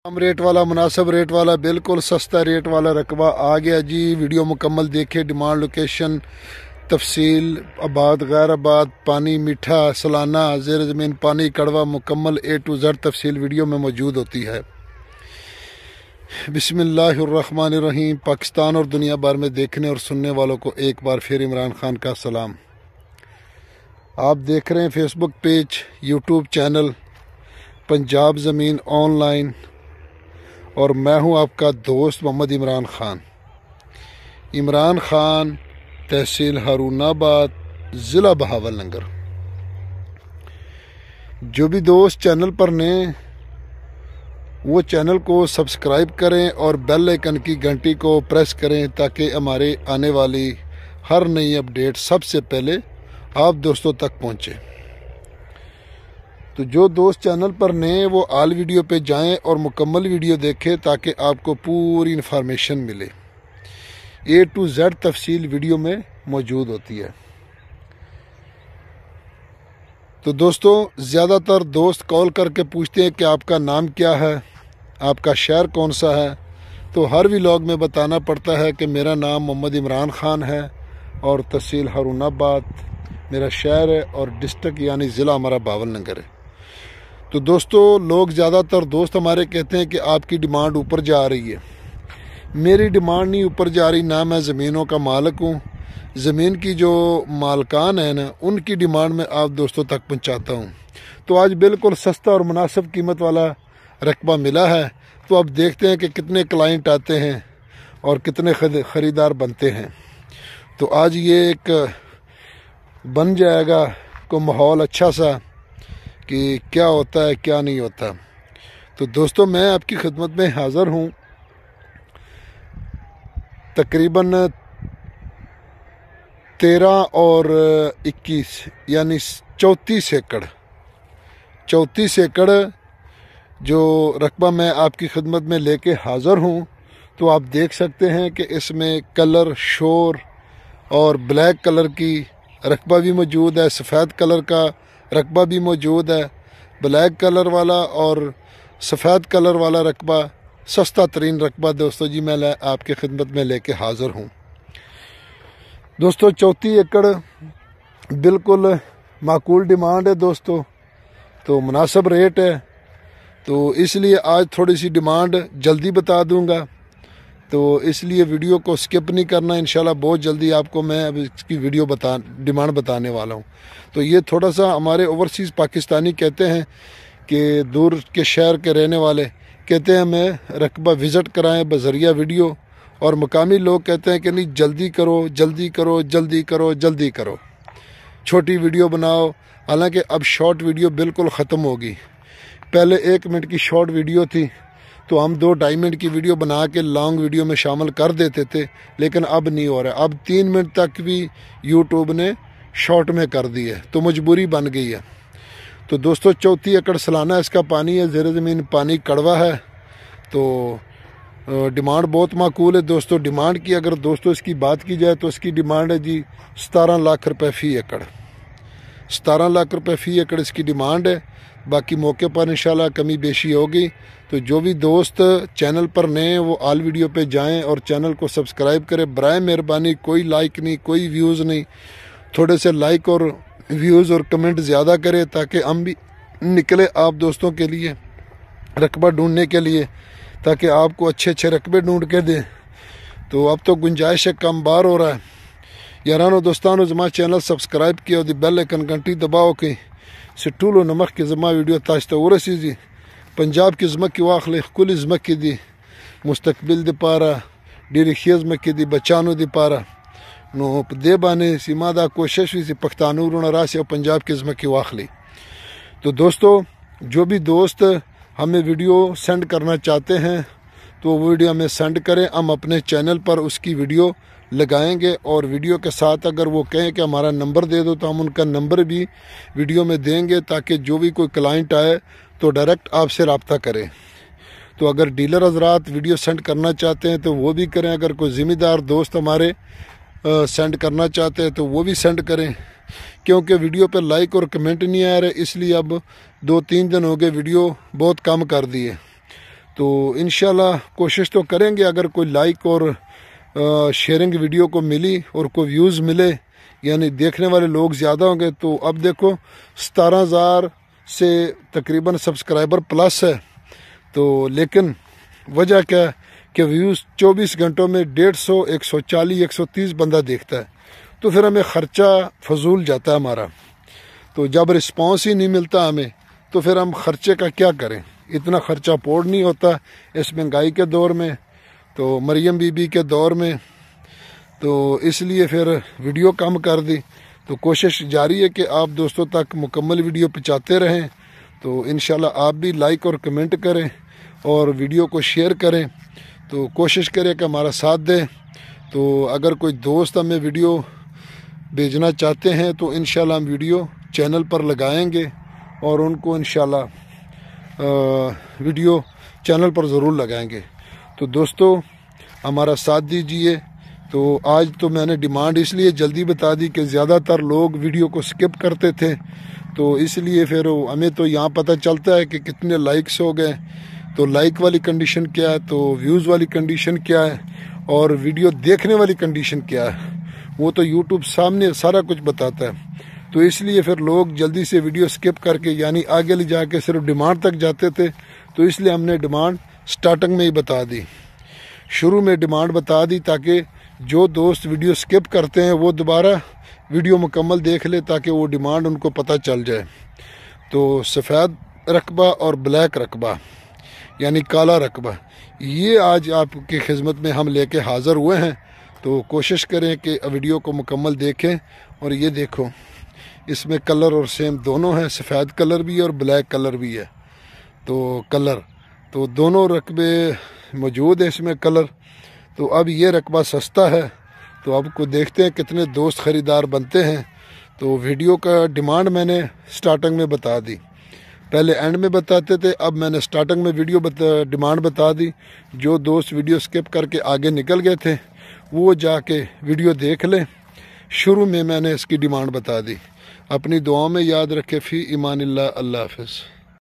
कम rate वाला, मुनासिब rate वाला, बिल्कुल सस्ता रेट वाला रकबा आ गया जी। वीडियो मुकम्मल देखिए। डिमांड, लोकेशन, तफसील, आबाद, गैर आबाद, पानी मीठा, सालाना, ज़ेर ज़मीन पानी, कड़वा, मुकम्मल A to Z तफसील वीडियो में मौजूद होती है। बिस्मिल्लाहिर्रहमानिर्रहीम। पाकिस्तान और दुनिया भर में देखने और सुनने वालों को एक बार फिर इमरान खान का सलाम। आप देख रहे हैं Facebook page, YouTube channel Punjab ज़मीन ऑनलाइन, और मैं हूं आपका दोस्त मोहम्मद इमरान खान। इमरान खान, तहसील हारूनाबाद, ज़िला बहावलनगर। जो भी दोस्त चैनल पर नए, वो चैनल को सब्सक्राइब करें और बेल आइकन की घंटी को प्रेस करें ताकि हमारे आने वाली हर नई अपडेट सबसे पहले आप दोस्तों तक पहुंचे। तो जो दोस्त चैनल पर नए, वो आल वीडियो पे जाएं और मुकम्मल वीडियो देखें ताकि आपको पूरी इन्फॉर्मेशन मिले। A to Z तफसील वीडियो में मौजूद होती है। तो दोस्तों, ज़्यादातर दोस्त कॉल करके पूछते हैं कि आपका नाम क्या है, आपका शहर कौन सा है। तो हर व्लॉग में बताना पड़ता है कि मेरा नाम मोहम्मद इमरान खान है और तहसील हारूनाबाद मेरा शहर है और डिस्ट्रिक्ट यानी ज़िला हमारा बहावलनगर है। तो दोस्तों, लोग ज़्यादातर दोस्त हमारे कहते हैं कि आपकी डिमांड ऊपर जा रही है। मेरी डिमांड नहीं ऊपर जा रही, ना मैं ज़मीनों का मालिक हूँ। ज़मीन की जो मालकान है ना, उनकी डिमांड मैं आप दोस्तों तक पहुँचाता हूँ। तो आज बिल्कुल सस्ता और मुनासिब कीमत वाला रकबा मिला है। तो अब देखते हैं कि कितने क्लाइंट आते हैं और कितने ख़रीदार बनते हैं। तो आज ये एक बन जाएगा को माहौल अच्छा सा कि क्या होता है क्या नहीं होता। तो दोस्तों, मैं आपकी खिदमत में हाज़िर हूँ। तकरीबन 13 और 21 यानी 34 एकड़ जो रकबा मैं आपकी खिदमत में लेके हाज़िर हूँ। तो आप देख सकते हैं कि इसमें कलर, शोर और ब्लैक कलर की रकबा भी मौजूद है, सफ़ेद कलर का रकबा भी मौजूद है। ब्लैक कलर वाला और सफ़ेद कलर वाला रकबा, सस्ता तरीन रकबा दोस्तों जी मैं आपके खिदमत में लेके हाज़िर हूँ। दोस्तों, 34 एकड़ बिल्कुल माकूल डिमांड है दोस्तों। तो मुनासिब रेट है, तो इसलिए आज थोड़ी सी डिमांड जल्दी बता दूंगा। तो इसलिए वीडियो को स्किप नहीं करना। इंशाल्लाह बहुत जल्दी आपको मैं अब इसकी डिमांड बताने वाला हूँ। तो ये थोड़ा सा हमारे ओवरसीज़ पाकिस्तानी कहते हैं कि दूर के शहर के रहने वाले कहते हैं हमें रकबा विज़िट कराएं बज़रिया वीडियो, और मकामी लोग कहते हैं कि नहीं जल्दी करो जल्दी करो जल्दी करो जल्दी करो, छोटी वीडियो बनाओ। हालांकि अब शॉर्ट वीडियो बिल्कुल ख़त्म होगी। पहले 1 मिनट की शॉर्ट वीडियो थी तो हम 2-2.5 मिनट की वीडियो बना के लॉन्ग वीडियो में शामिल कर देते थे, लेकिन अब नहीं हो रहा। अब 3 मिनट तक भी यूट्यूब ने शॉर्ट में कर दी है, तो मजबूरी बन गई है। तो दोस्तों, 34 एकड़ सालाना इसका पानी है, ज़ेर ज़मीन पानी कड़वा है। तो डिमांड बहुत माकूल है दोस्तों। डिमांड की अगर दोस्तों इसकी बात की जाए तो इसकी डिमांड है जी 17 लाख रुपये फ़ी एकड़। 17 लाख रुपये फ़ी एकड़ इसकी डिमांड है। बाकी मौके पर इंशाल्लाह कमी बेशी होगी। तो जो भी दोस्त चैनल पर नए हैं, वो आल वीडियो पे जाएं और चैनल को सब्सक्राइब करें। बराए मेहरबानी कोई लाइक नहीं, कोई व्यूज़ नहीं, थोड़े से लाइक और व्यूज़ और कमेंट ज़्यादा करें ताकि हम भी निकले आप दोस्तों के लिए रकबा ढूंढने के लिए, ताकि आपको अच्छे अच्छे रकबे ढूंढ के दें। तो अब तो गुंजाइश है, कम बार हो रहा है। यारानो दोस्तानो, जमा चैनल सब्सक्राइब किया और बेल आइकन घंटी दबाओ कि सिटूलो नमक के जमा वीडियो ताश्ता उरसीजी पंजाब की ज़मक की वाखले कुल ज़मक की दी मुस्तकबिल दी पारा डेरी खेज़मक की दी बचानो दी पारा नो दे बाने सीमादा कोशिश हुई सी पख्तानूर रास और पंजाब की ज़मक की वाखली। तो दोस्तों, जो भी दोस्त हमें वीडियो सेंड करना चाहते हैं तो वो वीडियो हमें सेंड करें। हम अपने चैनल पर उसकी वीडियो लगाएंगे और वीडियो के साथ अगर वो कहें कि हमारा नंबर दे दो तो हम उनका नंबर भी वीडियो में देंगे, ताकि जो भी कोई क्लाइंट आए तो डायरेक्ट आपसे रब्ता करें। तो अगर डीलर हजरात वीडियो सेंड करना चाहते हैं तो वो भी करें। अगर कोई ज़िम्मेदार दोस्त हमारे सेंड करना चाहते हैं तो वो भी सेंड करें, क्योंकि वीडियो पर लाइक और कमेंट नहीं आ रहे, इसलिए अब 2-3 दिन हो गए वीडियो बहुत कम कर दी है। تو انشاءاللہ کوشش تو کریں گے، اگر کوئی لائک اور شیئرنگ ویڈیو کو ملی اور کوئی ویوز ملے، یعنی دیکھنے والے لوگ زیادہ ہوں گے. تو اب دیکھو 17,000 سے تقریباً سبسکرائبر پلس ہے. تو لیکن وجہ کیا ہے کہ ویوز 24 گھنٹوں میں 150، 140، 130 بندہ دیکھتا ہے. تو پھر ہمیں خرچہ فضول جاتا ہے ہمارا. تو جب رسپانس ہی نہیں ملتا ہمیں تو پھر ہم خرچے کا کیا کریں؟ اتنا خرچہ پوڑ نہیں ہوتا اس مہنگائی کے دور میں، تو مریم بی بی کے دور میں. تو اس لیے پھر ویڈیو کم کر دی. تو کوشش جاری ہے کہ آپ دوستوں تک مکمل ویڈیو پہنچاتے رہیں. تو انشاءاللہ آپ بھی لائک اور کمنٹ کریں اور ویڈیو کو شیئر کریں. تو کوشش کریں کہ ہمارا ساتھ دیں. تو اگر کوئی دوست ہمیں ویڈیو بھیجنا چاہتے ہیں تو انشاءاللہ ہم ویڈیو چینل پر لگائیں گے اور ان کو انشاءاللہ ویڈیو چینل پر ضرور لگائیں گے. تو دوستو ہمارا ساتھ دیجئے. تو آج تو میں نے ڈیمانڈ اس لیے جلدی بتا دی کہ زیادہ تر لوگ ویڈیو کو سکپ کرتے تھے. تو اس لیے پھر ہمیں تو یہاں پتہ چلتا ہے کہ کتنے لائکس ہو گئے. تو لائک والی کنڈیشن کیا ہے، تو ویوز والی کنڈیشن کیا ہے، اور ویڈیو دیکھنے والی کنڈیشن کیا ہے، وہ تو یوٹیوب سامنے سارا کچھ بتاتا ہے. تو اس لیے پھر لوگ جلدی سے ویڈیو سکپ کر کے یعنی آگے لے جا کے صرف ڈیمانڈ تک جاتے تھے. تو اس لیے ہم نے ڈیمانڈ سٹارٹنگ میں ہی بتا دی، شروع میں ڈیمانڈ بتا دی، تاکہ جو دوست ویڈیو سکپ کرتے ہیں وہ دوبارہ ویڈیو مکمل دیکھ لے، تاکہ وہ ڈیمانڈ ان کو پتہ چل جائے. تو سفید رقبہ اور بلیک رقبہ یعنی کالا رقبہ، یہ آج آپ کی خدمت میں ہم لے کے حاضر ہوئے ہیں. تو کوشش کریں کہ ویڈیو کو مکمل دیکھیں. اور یہ دیکھو اس میں کلر اور سیم دونوں ہیں، سفید کلر بھی ہے اور بلیک کلر بھی ہے. تو کلر تو دونوں رقبے موجود ہیں اس میں کلر. تو اب یہ رقبہ سستا ہے. تو اب کو دیکھتے ہیں کتنے دوست خریدار بنتے ہیں. تو ویڈیو کا ڈیمانڈ میں نے سٹارٹنگ میں بتا دی، پہلے اینڈ میں بتاتے تھے، اب میں نے سٹارٹنگ میں ویڈیو ڈیمانڈ بتا دی. جو دوست ویڈیو سکپ کر کے آگے نکل گئے تھے وہ جا کے ویڈیو دیکھ لیں. شروع میں نے اس کی ڈیمانڈ بتا دی. اپنی دعاؤں میں یاد رکھے. فی امان اللہ. اللہ حافظ.